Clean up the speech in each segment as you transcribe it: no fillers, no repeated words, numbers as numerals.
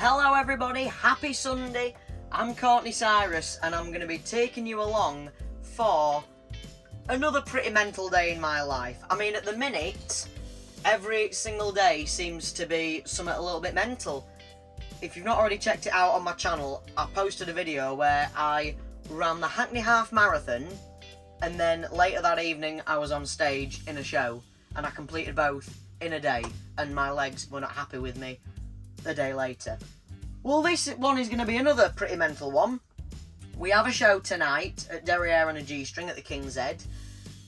Hello everybody, happy Sunday. I'm Courtney Cyrus and I'm going to be taking you along for another pretty mental day in my life. I mean, at the minute, every single day seems to be something a little bit mental. If you've not already checked it out on my channel, I posted a video where I ran the Hackney Half Marathon, and then later that evening I was on stage in a show, and I completed both in a day, and my legs were not happy with me a day later. Well, this one is going to be another pretty mental one. We have a show tonight at Derriere and a G-String at the King's Head.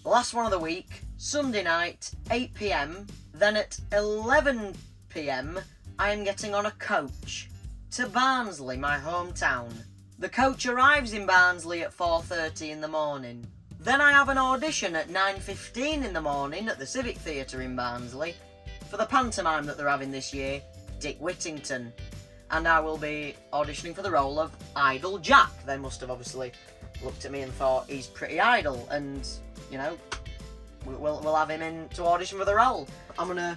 Last one of the week, Sunday night, 8 PM. Then at 11 PM, I am getting on a coach to Barnsley, my hometown. The coach arrives in Barnsley at 4:30 in the morning. Then I have an audition at 9:15 in the morning at the Civic Theatre in Barnsley for the pantomime that they're having this year, Dick Whittington. And I will be auditioning for the role of Idle Jack. They must have obviously looked at me and thought he's pretty idle, and, you know, we'll have him in to audition for the role. I'm going to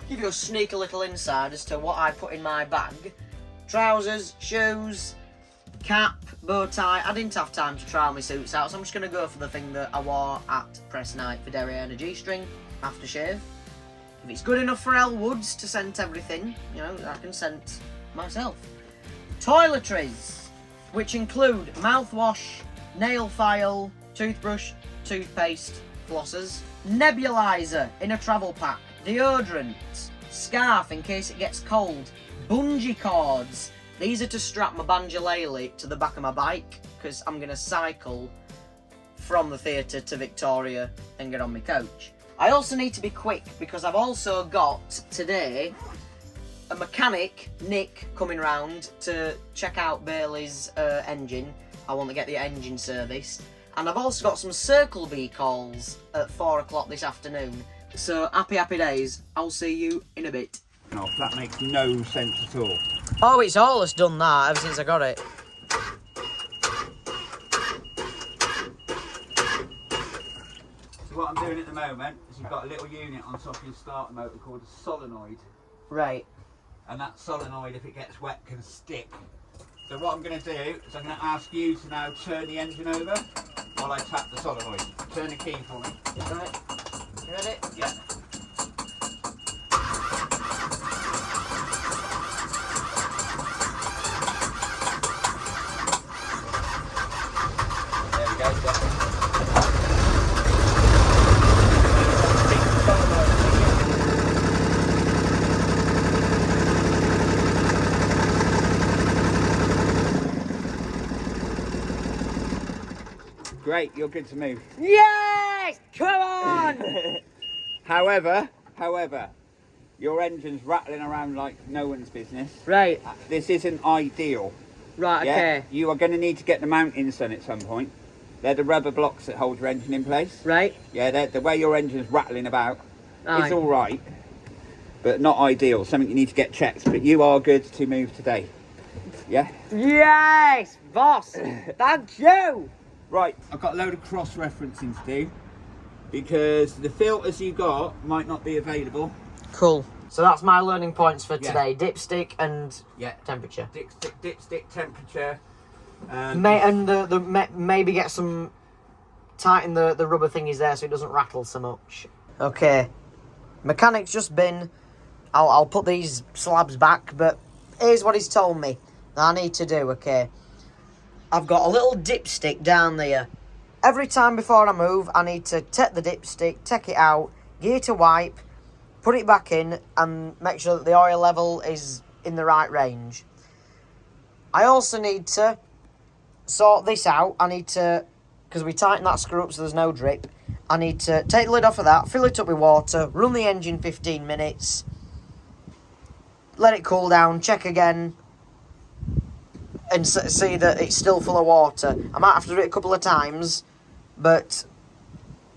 give you a sneaky little insight as to what I put in my bag. Trousers, shoes, cap, bow tie. I didn't have time to try my suits out, so I'm just going to go for the thing that I wore at press night for Derriere and a G-String, aftershave. If it's good enough for Elle Woods to scent everything, you know, I can scent myself. Toiletries, which include mouthwash, nail file, toothbrush, toothpaste, flossers, nebulizer in a travel pack, deodorant, scarf in case it gets cold, bungee cords. These are to strap my banjolele to the back of my bike, because I'm going to cycle from the theatre to Victoria and get on my coach. I also need to be quick, because I've also got today a mechanic, Nick, coming round to check out Bailey's engine. I want to get the engine serviced. And I've also got some Circle B calls at 4 o'clock this afternoon. So, happy days. I'll see you in a bit. No, that makes no sense at all. Oh, it's always done that ever since I got it. So what I'm doing at the moment is you've got a little unit on top of your starter motor called a solenoid. Right. And that solenoid, if it gets wet, can stick. So what I'm going to do is I'm going to ask you to now turn the engine over while I tap the solenoid. Turn the key for me. Right. You ready? Yeah. There we go. Great, you're good to move. Yes! Come on! However, your engine's rattling around like no one's business. Right. This isn't ideal. Right, Yeah? okay. You are going to need to get the mountings done at some point. They're the rubber blocks that hold your engine in place. Right. Yeah, the way your engine's rattling about Aye. is all right, but not ideal. Something you need to get checked. But you are good to move today. Yeah? Yes, boss! Thank you! Right, I've got a load of cross-referencing to do because the filters you got might not be available. Cool. So that's my learning points for Yeah. today. Dipstick and Yeah. temperature. Dipstick, temperature. Maybe get some, tighten the rubber thingies there so it doesn't rattle so much. Okay. Mechanic's just been, I'll put these slabs back, but here's what he's told me that I need to do, okay. I've got a little dipstick down there. Every time before I move, I need to take the dipstick, take it out, gear to wipe, put it back in, and make sure that the oil level is in the right range. I also need to sort this out. I need to, because we tighten that screw up so there's no drip, I need to take the lid off of that, fill it up with water, run the engine 15 minutes, let it cool down, check again, and see that it's still full of water. I might have to do it a couple of times, but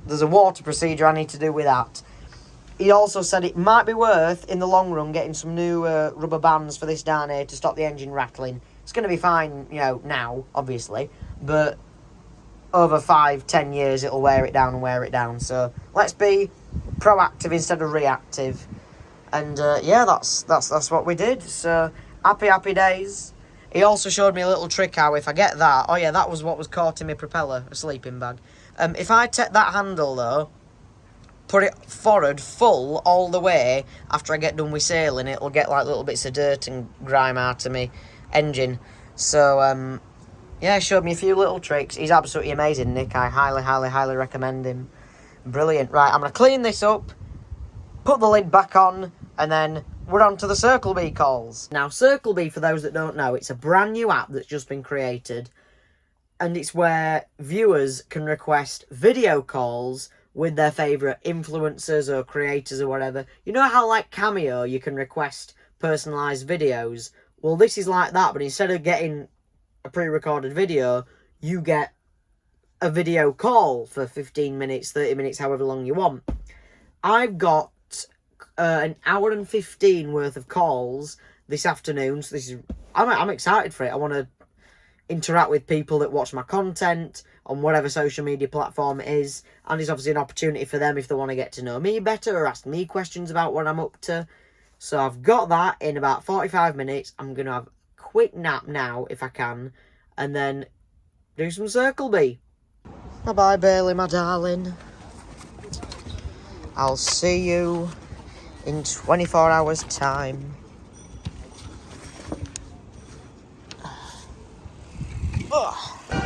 there's a water procedure I need to do with that. He also said it might be worth, in the long run, getting some new rubber bands for this down here to stop the engine rattling. It's going to be fine, you know, now, obviously, but over 5-10 years it'll wear it down and wear it down. So let's be proactive instead of reactive. And yeah, that's what we did. So Happy, happy days. He also showed me a little trick how if I get that... Oh, yeah, that was what was caught in my propeller, a sleeping bag. If I take that handle, though, put it forward full all the way after I get done with sailing, it'll get, like, little bits of dirt and grime out of me engine. So, yeah, showed me a few little tricks. He's absolutely amazing, Nick. I highly, highly, highly recommend him. Brilliant. Right, I'm going to clean this up, put the lid back on, and then we're on to the Circle Bee calls. Now, Circle Bee, for those that don't know, it's a brand new app that's just been created, and it's where viewers can request video calls with their favourite influencers or creators or whatever. You know how, like Cameo, you can request personalised videos? Well, this is like that, but instead of getting a pre-recorded video, you get a video call for 15 minutes, 30 minutes, however long you want. I've got an hour and 15 worth of calls this afternoon, so this is I'm excited for it. I want to interact with people that watch my content on whatever social media platform it is, and it's obviously an opportunity for them if they want to get to know me better or ask me questions about what I'm up to. So I've got that in about 45 minutes. I'm going to have a quick nap now if I can, and then do some Circle Bee. Bye-bye, Bailey, my darling. I'll see you in 24 hours' time.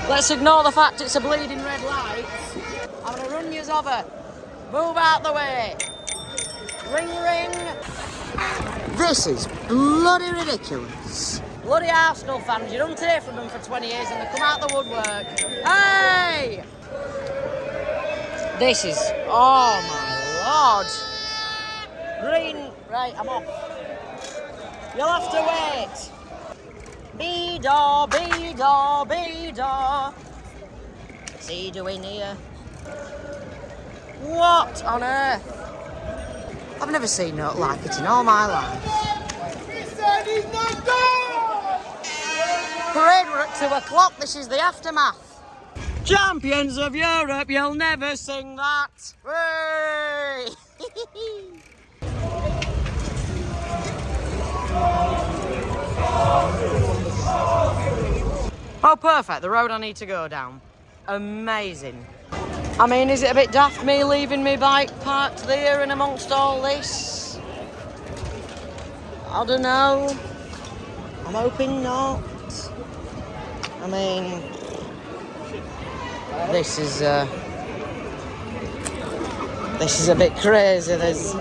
Let's ignore the fact it's a bleeding red light. I'm going to run yous over. Move out the way. Ring, ring. This is bloody ridiculous. Bloody Arsenal fans, you don't hear from them for 20 years and they come out the woodwork. Hey! This is... Oh, my Lord. Green... Right, I'm off. You'll have to wait. Be-daw, be-daw, be-daw. What's he doing here? What on earth? I've never seen nothing like it in all my life. He said he's not done! Parade, we're at 2 o'clock. This is the aftermath. Champions of Europe, you'll never sing that. Hey! Oh, perfect. The road I need to go down. Amazing. I mean, is it a bit daft me leaving my bike parked there and amongst all this? I don't know. I'm hoping not. I mean, this is a bit crazy. There's...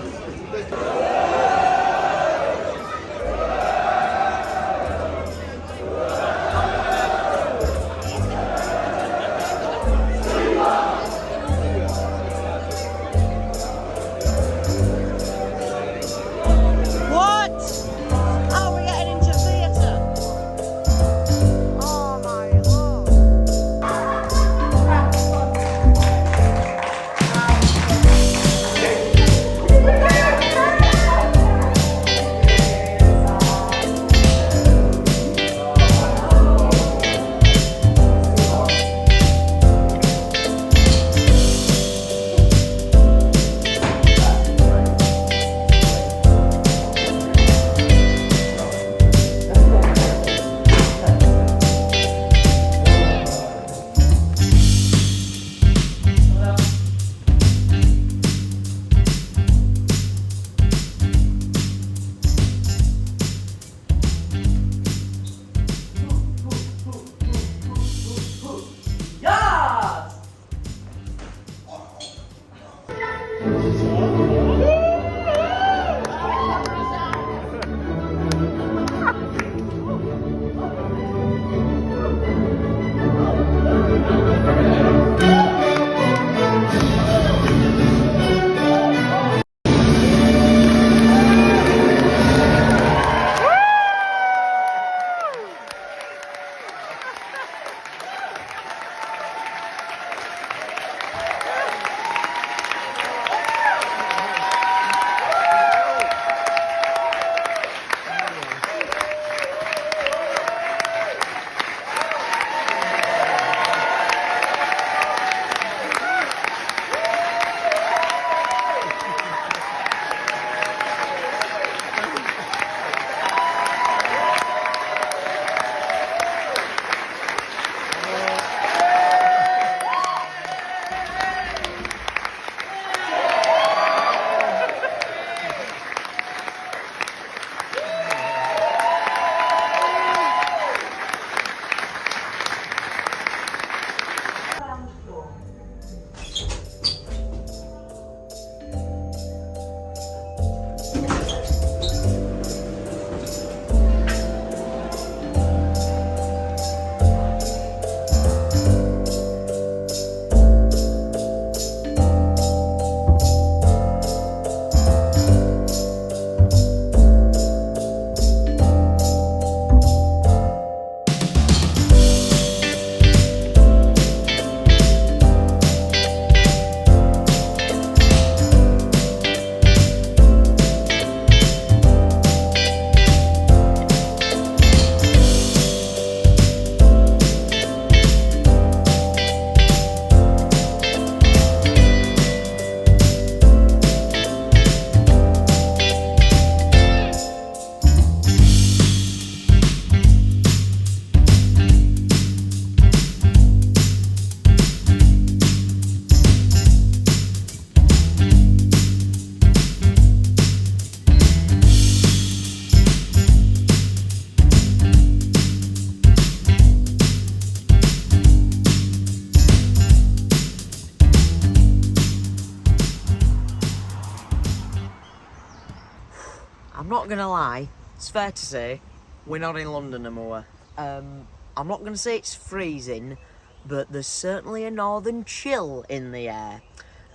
gonna lie, it's fair to say, we're not in London anymore. I'm not gonna say it's freezing, but there's certainly a northern chill in the air.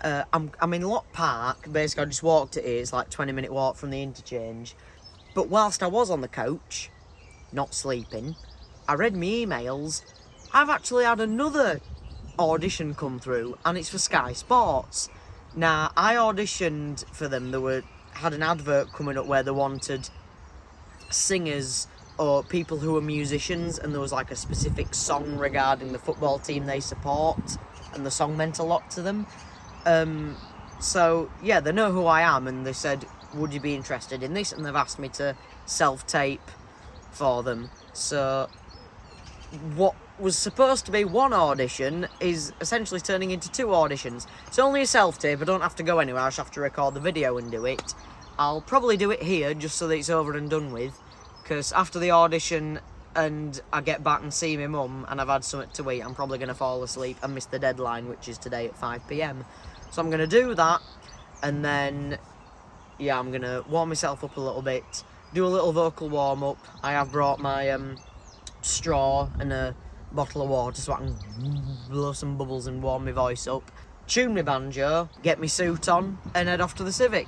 I'm in Lock Park, basically I just walked it here, it's like 20-minute walk from the interchange. But whilst I was on the coach, not sleeping, I read my emails. I've actually had another audition come through, and it's for Sky Sports. Now, I auditioned for them. Had an advert coming up where they wanted singers or people who are musicians, and there was like a specific song regarding the football team they support, and the song meant a lot to them. So yeah, they know who I am, and they said, would you be interested in this? And they've asked me to self-tape for them. So what was supposed to be one audition is essentially turning into 2 auditions. It's only a self-tape, I don't have to go anywhere, I just have to record the video and do it. I'll probably do it here just so that it's over and done with, because after the audition and I get back and see my mum and I've had something to eat, I'm probably going to fall asleep and miss the deadline, which is today at 5 PM. So I'm going to do that, and then, yeah, I'm going to warm myself up a little bit, do a little vocal warm-up. I have brought my straw and a bottle of water so I can blow some bubbles and warm my voice up, tune my banjo, get my suit on, and head off to the Civic.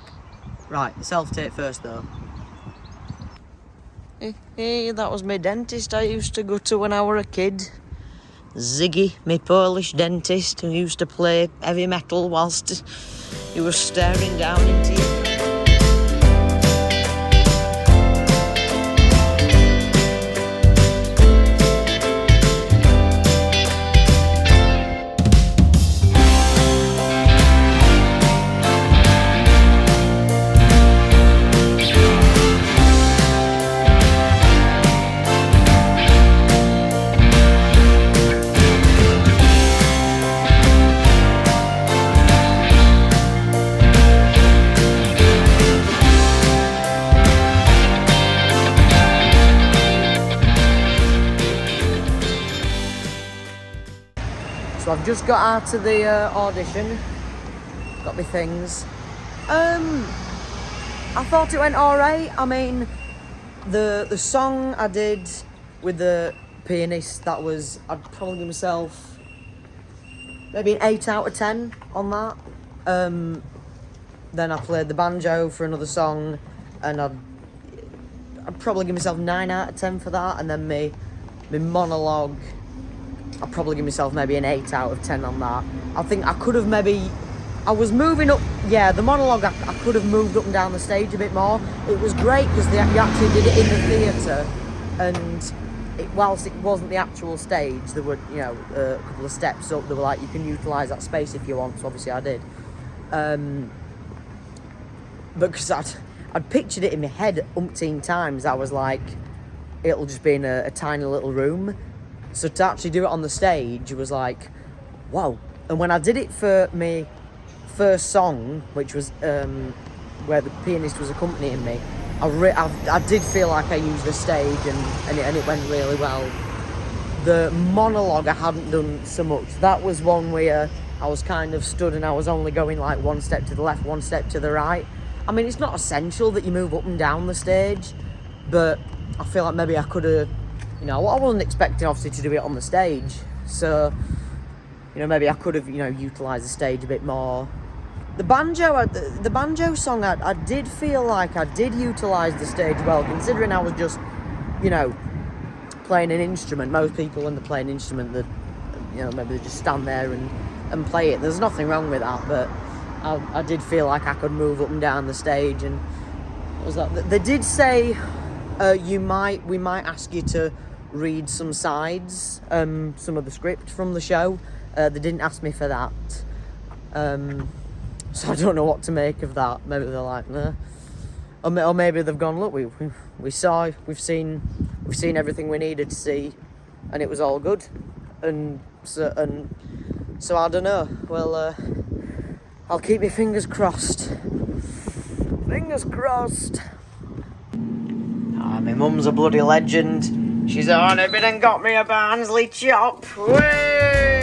Right, self-tape first though. Hey, that was my dentist I used to go to when I were a kid. Ziggy, my Polish dentist, who used to play heavy metal whilst he was staring down into you. So I've just got out of the audition, got my things. I thought it went alright. I mean, the song I did with the pianist, I'd probably give myself maybe an 8 out of 10 on that. Then I played the banjo for another song, and I'd probably give myself 9 out of 10 for that. And then my monologue, I'll probably give myself maybe an 8 out of 10 on that. I think I could have I was moving up, yeah, the monologue, I could have moved up and down the stage a bit more. It was great because you actually did it in the theatre, and whilst it wasn't the actual stage, there were, a couple of steps up, they were like, you can utilise that space if you want, so obviously I did. But because I'd pictured it in my head umpteen times, I was like, it'll just be in a tiny little room. So to actually do it on the stage was like, wow. And when I did it for my first song, which was where the pianist was accompanying me, I did feel like I used the stage, and it went really well. The monologue I hadn't done so much. That was one where I was kind of stood and I was only going like 1 step to the left, 1 step to the right. I mean, it's not essential that you move up and down the stage, but I feel like maybe I could have, I wasn't expecting obviously to do it on the stage, so maybe I could have utilised the stage a bit more. The banjo song, I did feel like I did utilise the stage well, considering I was just playing an instrument. Most people when they play an instrument, that maybe they just stand there and play it. There's nothing wrong with that, but I did feel like I could move up and down the stage. And what was that? They did say we might ask you to read some sides, some of the script from the show. They didn't ask me for that, so I don't know what to make of that. Maybe they're like, nah. Or maybe they've gone, look, we've seen everything we needed to see, and it was all good, and so I don't know. Well, I'll keep my fingers crossed. Fingers crossed. My mum's a bloody legend. She's on a bit and got me a Barnsley chop. Whey!